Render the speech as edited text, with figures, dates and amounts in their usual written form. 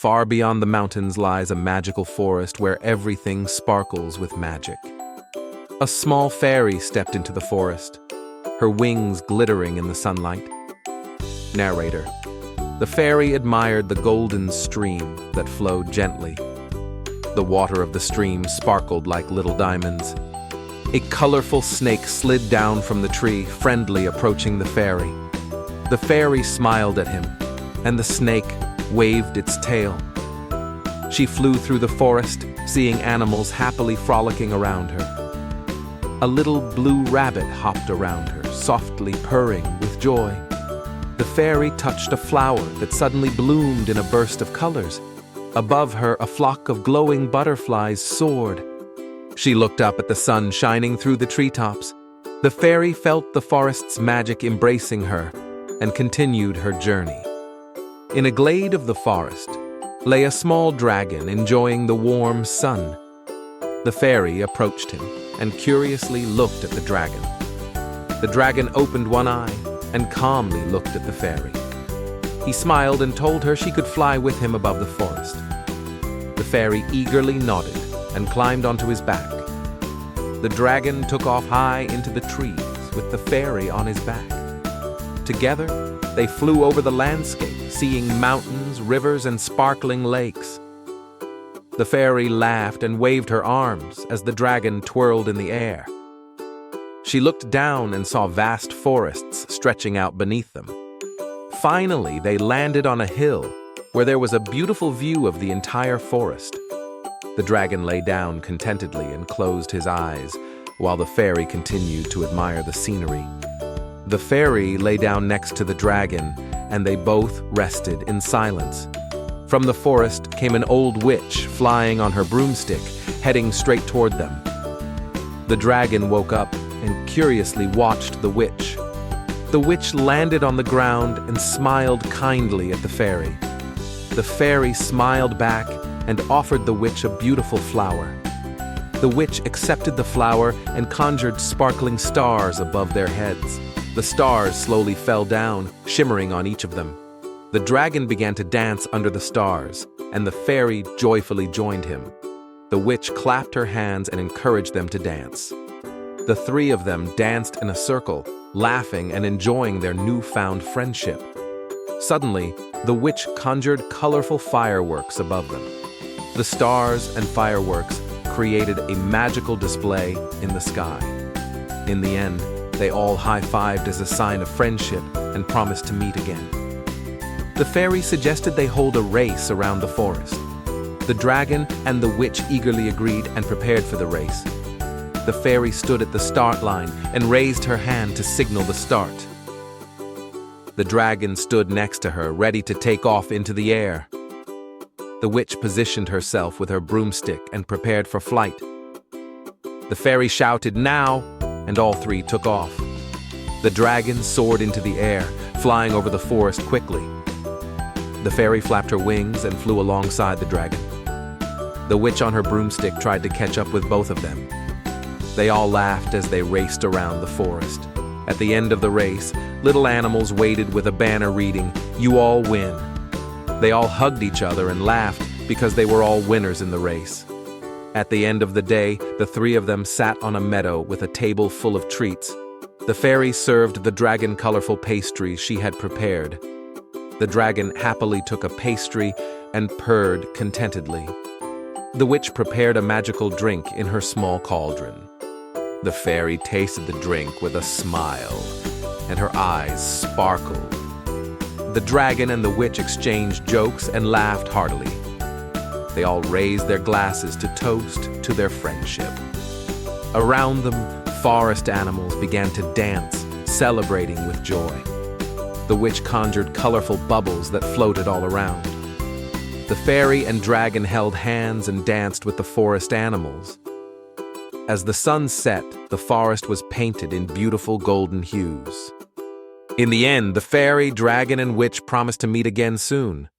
Far beyond the mountains lies a magical forest where everything sparkles with magic. A small fairy stepped into the forest, her wings glittering in the sunlight. Narrator: the fairy admired the golden stream that flowed gently. The water of the stream sparkled like little diamonds. A colorful snake slid down from the tree, friendly approaching the fairy. The fairy smiled at him, and the snake waved its tail. She flew through the forest, seeing animals happily frolicking around her. A little blue rabbit hopped around her, softly purring with joy. The fairy touched a flower that suddenly bloomed in a burst of colors. Above her, a flock of glowing butterflies soared. She looked up at the sun shining through the treetops. The fairy felt the forest's magic embracing her and continued her journey. In a glade of the forest lay a small dragon enjoying the warm sun. The fairy approached him and curiously looked at the dragon. The dragon opened one eye and calmly looked at the fairy. He smiled and told her she could fly with him above the forest. The fairy eagerly nodded and climbed onto his back. The dragon took off high into the trees with the fairy on his back. Together, they flew over the landscape, seeing mountains, rivers, and sparkling lakes. The fairy laughed and waved her arms as the dragon twirled in the air. She looked down and saw vast forests stretching out beneath them. Finally, they landed on a hill where there was a beautiful view of the entire forest. The dragon lay down contentedly and closed his eyes, while the fairy continued to admire the scenery. The fairy lay down next to the dragon, and they both rested in silence. From the forest came an old witch flying on her broomstick, heading straight toward them. The dragon woke up and curiously watched the witch. The witch landed on the ground and smiled kindly at the fairy. The fairy smiled back and offered the witch a beautiful flower. The witch accepted the flower and conjured sparkling stars above their heads. The stars slowly fell down, shimmering on each of them. The dragon began to dance under the stars, and the fairy joyfully joined him. The witch clapped her hands and encouraged them to dance. The three of them danced in a circle, laughing and enjoying their newfound friendship. Suddenly, the witch conjured colorful fireworks above them. The stars and fireworks created a magical display in the sky. In the end, they all high-fived as a sign of friendship and promised to meet again. The fairy suggested they hold a race around the forest. The dragon and the witch eagerly agreed and prepared for the race. The fairy stood at the start line and raised her hand to signal the start. The dragon stood next to her, ready to take off into the air. The witch positioned herself with her broomstick and prepared for flight. The fairy shouted, "Now!" and all three took off. The dragon soared into the air, flying over the forest quickly. The fairy flapped her wings and flew alongside the dragon. The witch on her broomstick tried to catch up with both of them. They all laughed as they raced around the forest. At the end of the race, little animals waited with a banner reading, "You all win." They all hugged each other and laughed because they were all winners in the race. At the end of the day, the three of them sat on a meadow with a table full of treats. The fairy served the dragon colorful pastries she had prepared. The dragon happily took a pastry and purred contentedly. The witch prepared a magical drink in her small cauldron. The fairy tasted the drink with a smile, and her eyes sparkled. The dragon and the witch exchanged jokes and laughed heartily. They all raised their glasses to toast to their friendship. Around them, forest animals began to dance, celebrating with joy. The witch conjured colorful bubbles that floated all around. The fairy and dragon held hands and danced with the forest animals. As the sun set, the forest was painted in beautiful golden hues. In the end, the fairy, dragon, and witch promised to meet again soon.